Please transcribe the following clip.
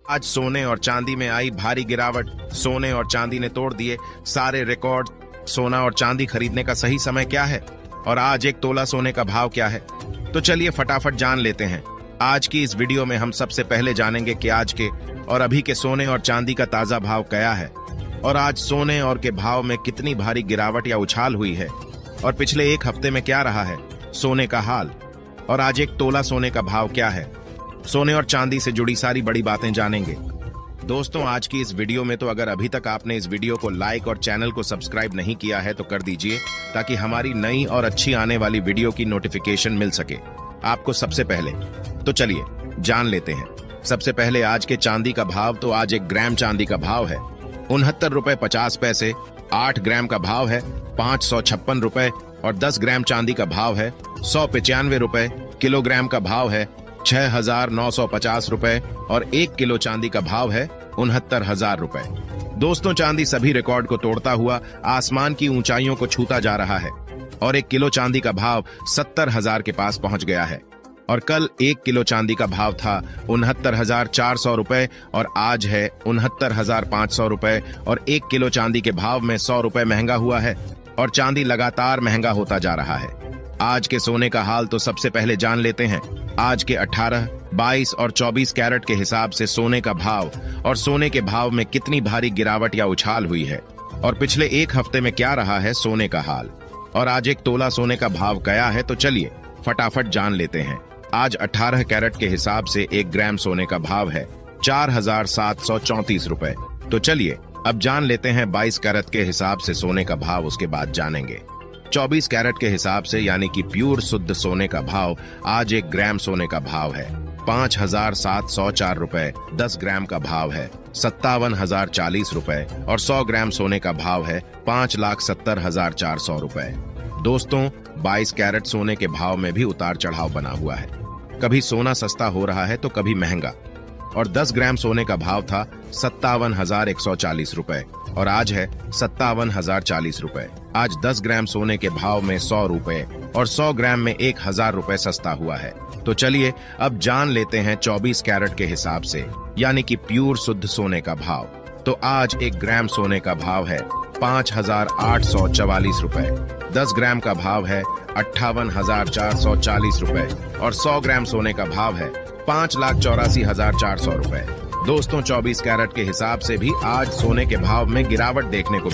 आज सोने और चांदी में आई भारी गिरावट। सोने और चांदी ने तोड़ दिए सारे रिकॉर्ड। सोना और चांदी खरीदने का सही समय क्या है और आज एक तोला सोने का भाव क्या है, तो चलिए फटाफट जान लेते हैं। आज की इस वीडियो में हम सबसे पहले जानेंगे कि आज के और अभी के सोने और चांदी का ताजा भाव क्या है और आज सोने और के भाव में कितनी भारी गिरावट या उछाल हुई है और पिछले एक हफ्ते में क्या रहा है सोने का हाल और आज एक तोला सोने का भाव क्या है। सोने और चांदी से जुड़ी सारी बड़ी बातें जानेंगे। दोस्तों, आज की इस वीडियो में तो अगर अभी तक आपने इस वीडियो को लाइक और चैनल को सब्सक्राइब नहीं किया है तो कर दीजिए, ताकि हमारी नई और अच्छी आने वाली वीडियो की नोटिफिकेशन मिल सके आपको सबसे पहले। तो चलिए जान लेते हैं। सबसे पहले आज के चांदी का भाव। तो आज 1 ग्राम चांदी का भाव है 69 रुपए 50 पैसे। 8 ग्राम का भाव है 556 रुपए और 10 ग्राम चांदी का भाव है 195 रुपए। किलोग्राम का भाव है 6,950 रुपए और 1 किलो चांदी का भाव है 69,000 रुपए। दोस्तों, चांदी सभी रिकॉर्ड को तोड़ता हुआ आसमान की ऊंचाइयों को छूता जा रहा है और 1 किलो चांदी का भाव 70,000 के पास पहुंच गया है। और कल 1 किलो चांदी का भाव था 69,400 रुपए और आज है 69,500 रुपए और 1 किलो चांदी के भाव में 100 रुपए महंगा हुआ है और चांदी लगातार महंगा होता जा रहा है। आज के सोने का हाल तो सबसे पहले जान लेते हैं। आज के 18, 22 और 24 कैरेट के हिसाब से सोने का भाव और सोने के भाव में कितनी भारी गिरावट या उछाल हुई है और पिछले एक हफ्ते में क्या रहा है सोने का हाल और आज एक तोला सोने का भाव क्या है, तो चलिए फटाफट जान लेते हैं। आज 18 कैरेट के हिसाब से 1 ग्राम सोने का भाव है 4,734 रुपए। तो चलिए अब जान लेते हैं 22 कैरेट के हिसाब से सोने का भाव, उसके बाद जानेंगे 24 कैरेट के हिसाब से यानी कि प्योर शुद्ध सोने का भाव। आज 1 ग्राम सोने का भाव है 5,704 रुपए। 10 ग्राम का भाव है 57,040 रुपए और 100 ग्राम सोने का भाव है 5,70,400 रुपए। दोस्तों, 22 कैरेट सोने के भाव में भी उतार चढ़ाव बना हुआ है। कभी सोना सस्ता हो रहा है तो कभी महंगा। और 10 ग्राम सोने का भाव था 57,140 रुपए और आज है 57,040 रुपए। आज 10 ग्राम सोने के भाव में 100 रुपए और 100 ग्राम में 1,000 रुपए सस्ता हुआ है। तो चलिए अब जान लेते हैं 24 कैरेट के हिसाब से यानी कि प्योर शुद्ध सोने का भाव। तो आज 1 ग्राम सोने का भाव है 5,844 रुपए। 10 ग्राम का भाव है 58,440 रुपए और 100 ग्राम सोने का भाव है 5,84,400 रुपए। दोस्तों, 24 कैरेट के हिसाब से भी आज सोने के भाव में गिरावट देखने को